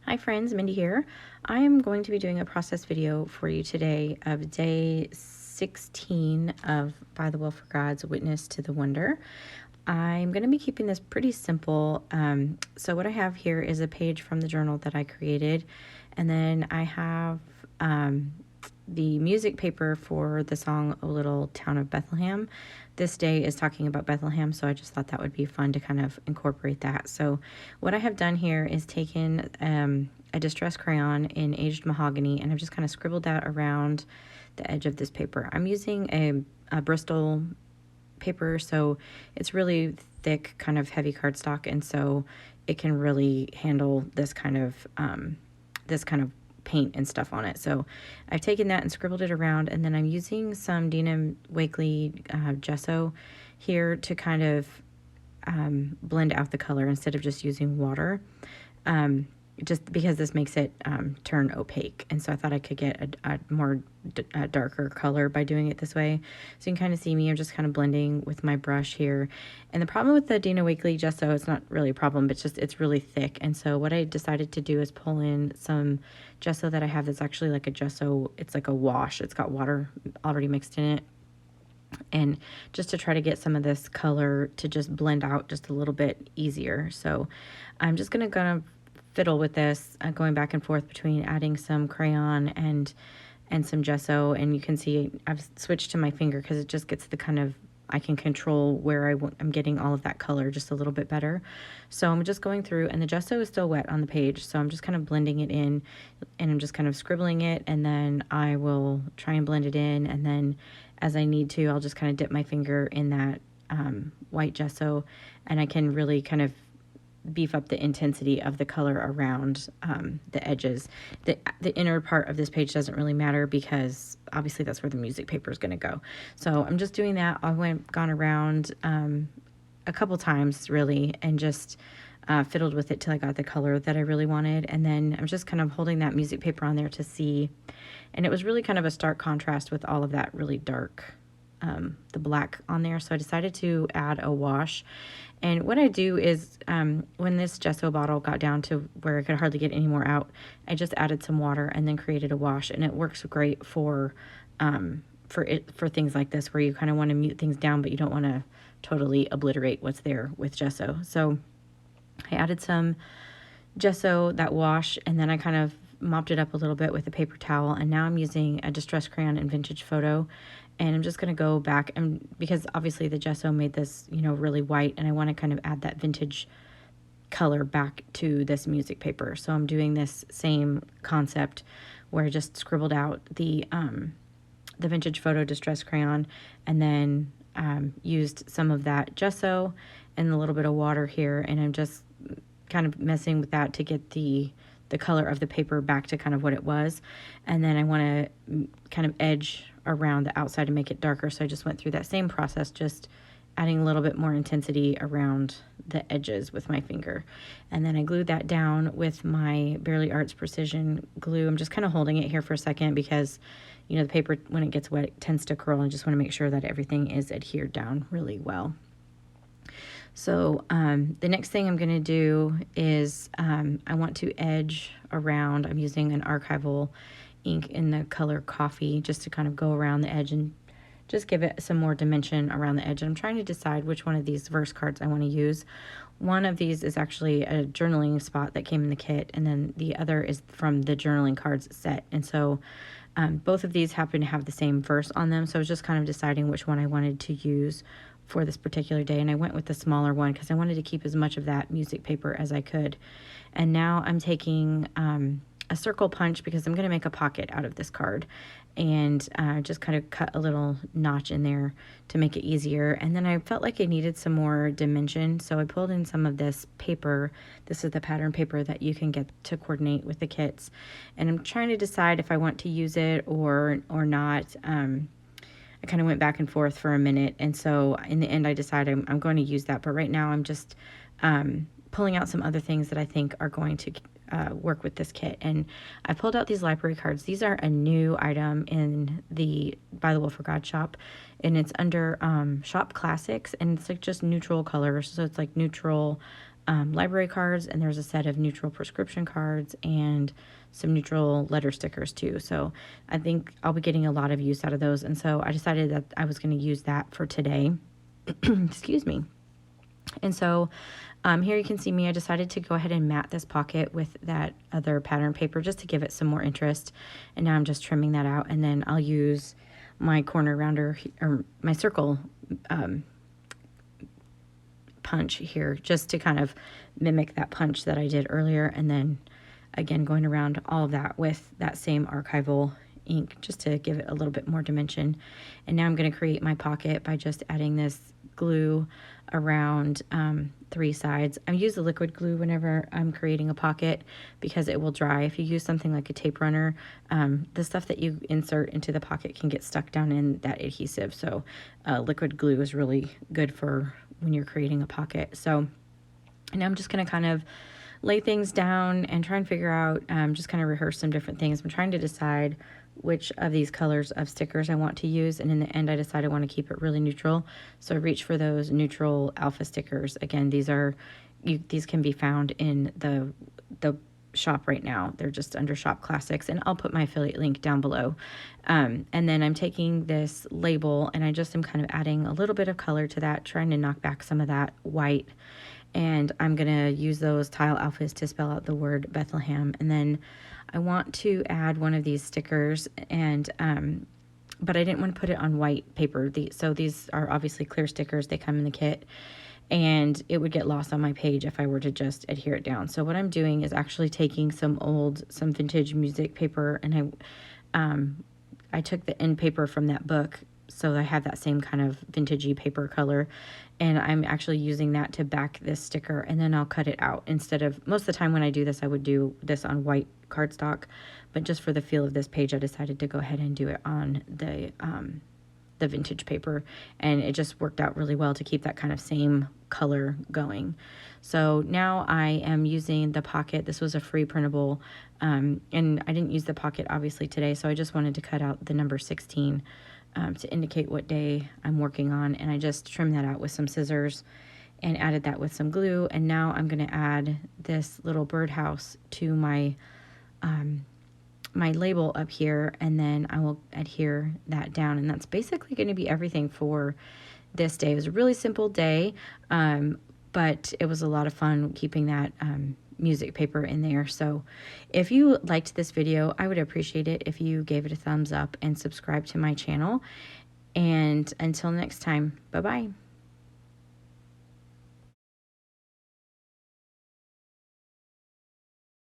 Hi friends, Mindy here. I am going to be doing a process video for you today of day 16 of By the Will for God's Witness to the Wonder. I'm going to be keeping this pretty simple. So what I have here is a page from the journal that I created, and then I have the music paper for the song O Little Town of Bethlehem. This day is talking about Bethlehem, so I just thought that would be fun to kind of incorporate that. So what I have done here is taken a distress crayon in aged mahogany, and I've just kind of scribbled that around the edge of this paper. I'm using a Bristol paper, so it's really thick, kind of heavy cardstock, and so it can really handle this kind of paint and stuff on it. So I've taken that and scribbled it around, and then I'm using some Dina Wakley gesso here to kind of blend out the color instead of just using water, just because this makes it turn opaque. And so I thought I could get a more darker color by doing it this way. So you can kind of see me, I'm just kind of blending with my brush here. And the problem with the Dina Wakley gesso, it's not really a problem, but it's really thick. And so what I decided to do is pull in some gesso that I have that's actually like a gesso, it's like a wash. It's got water already mixed in it. And just to try to get some of this color to just blend out just a little bit easier. So I'm just gonna fiddle with this, going back and forth between adding some crayon and some gesso. And you can see I've switched to my finger because it just gets the kind of, I can control where I'm getting all of that color just a little bit better. So I'm just going through, and the gesso is still wet on the page, so I'm just kind of blending it in, and I'm just kind of scribbling it, and then I will try and blend it in, and then as I need to, I'll just kind of dip my finger in that white gesso, and I can really kind of beef up the intensity of the color around the edges. The inner part of this page doesn't really matter because obviously that's where the music paper is going to go. So I'm just doing that. I've gone around a couple times really, and just fiddled with it till I got the color that I really wanted. And then I'm just kind of holding that music paper on there to see. And it was really kind of a stark contrast with all of that really dark, the black on there. So I decided to add a wash. And what I do is, when this gesso bottle got down to where I could hardly get any more out, I just added some water and then created a wash. And it works great for things like this, where you kind of want to mute things down, but you don't want to totally obliterate what's there with gesso. So I added some gesso, that wash, and then I kind of mopped it up a little bit with a paper towel. And now I'm using a distress crayon in Vintage Photo. And I'm just going to go back, and because obviously the gesso made this, really white, and I want to kind of add that vintage color back to this music paper. So I'm doing this same concept where I just scribbled out the Vintage Photo distress crayon, and then used some of that gesso and a little bit of water here, and I'm just kind of messing with that to get the color of the paper back to kind of what it was. And then I want to kind of edge around the outside to make it darker. So I just went through that same process, just adding a little bit more intensity around the edges with my finger. And then I glued that down with my Bearly Arts Precision glue. I'm just kind of holding it here for a second because, the paper, when it gets wet, it tends to curl. I just want to make sure that everything is adhered down really well. So the next thing I'm going to do is I want to edge around. I'm using an archival ink in the color Coffee just to kind of go around the edge and just give it some more dimension around the edge. And I'm trying to decide which one of these verse cards I want to use. One of these is actually a journaling spot that came in the kit, and then the other is from the journaling cards set. And so both of these happen to have the same verse on them, so I was just kind of deciding which one I wanted to use for this particular day, and I went with the smaller one because I wanted to keep as much of that music paper as I could. And now I'm taking a circle punch because I'm going to make a pocket out of this card, and just kind of cut a little notch in there to make it easier. And then I felt like I needed some more dimension, so I pulled in some of this paper. This is the pattern paper that you can get to coordinate with the kits, and I'm trying to decide if I want to use it or not. I kind of went back and forth for a minute, and so in the end I decided I'm going to use that. But right now I'm just pulling out some other things that I think are going to work with this kit. And I pulled out these library cards. These are a new item in the By the Will for God shop, and it's under Shop Classics, and it's like just neutral colors. So it's like neutral library cards, and there's a set of neutral prescription cards and some neutral letter stickers too. So I think I'll be getting a lot of use out of those. And so I decided that I was going to use that for today. Excuse me. And so here you can see me. I decided to go ahead and mat this pocket with that other pattern paper just to give it some more interest. And now I'm just trimming that out. And then I'll use my corner rounder or my circle punch here just to kind of mimic that punch that I did earlier. And then again, going around all of that with that same archival ink just to give it a little bit more dimension. And now I'm going to create my pocket by just adding this glue around 3 sides. I use the liquid glue whenever I'm creating a pocket because it will dry. If you use something like a tape runner, the stuff that you insert into the pocket can get stuck down in that adhesive. So liquid glue is really good for when you're creating a pocket. So and I'm just going to kind of lay things down and try and figure out, just kind of rehearse some different things. I'm trying to decide which of these colors of stickers I want to use, and in the end I decided I want to keep it really neutral. So I reached for those neutral alpha stickers. Again, these can be found in the shop right now. They're just under Shop Classics, and I'll put my affiliate link down below. And then I'm taking this label and I just am kind of adding a little bit of color to that, trying to knock back some of that white. And I'm going to use those tile alphas to spell out the word Bethlehem. And then I want to add one of these stickers, and but I didn't want to put it on white paper. So these are obviously clear stickers. They come in the kit, and it would get lost on my page if I were to just adhere it down. So what I'm doing is actually taking some vintage music paper, and I took the end paper from that book, so I have that same kind of vintagey paper color, and I'm actually using that to back this sticker, and then I'll cut it out. Instead of, most of the time when I do this, I would do this on white cardstock, but just for the feel of this page, I decided to go ahead and do it on the vintage paper, and it just worked out really well to keep that kind of same color going. So now I am using the pocket. This was a free printable, and I didn't use the pocket obviously today, so I just wanted to cut out the number 16 to indicate what day I'm working on, and I just trimmed that out with some scissors and added that with some glue. And now I'm going to add this little birdhouse to my my label up here, and then I will adhere that down, and that's basically going to be everything for this day. It was a really simple day, but it was a lot of fun keeping that music paper in there. So if you liked this video, I would appreciate it if you gave it a thumbs up and subscribe to my channel. And until next time, bye-bye.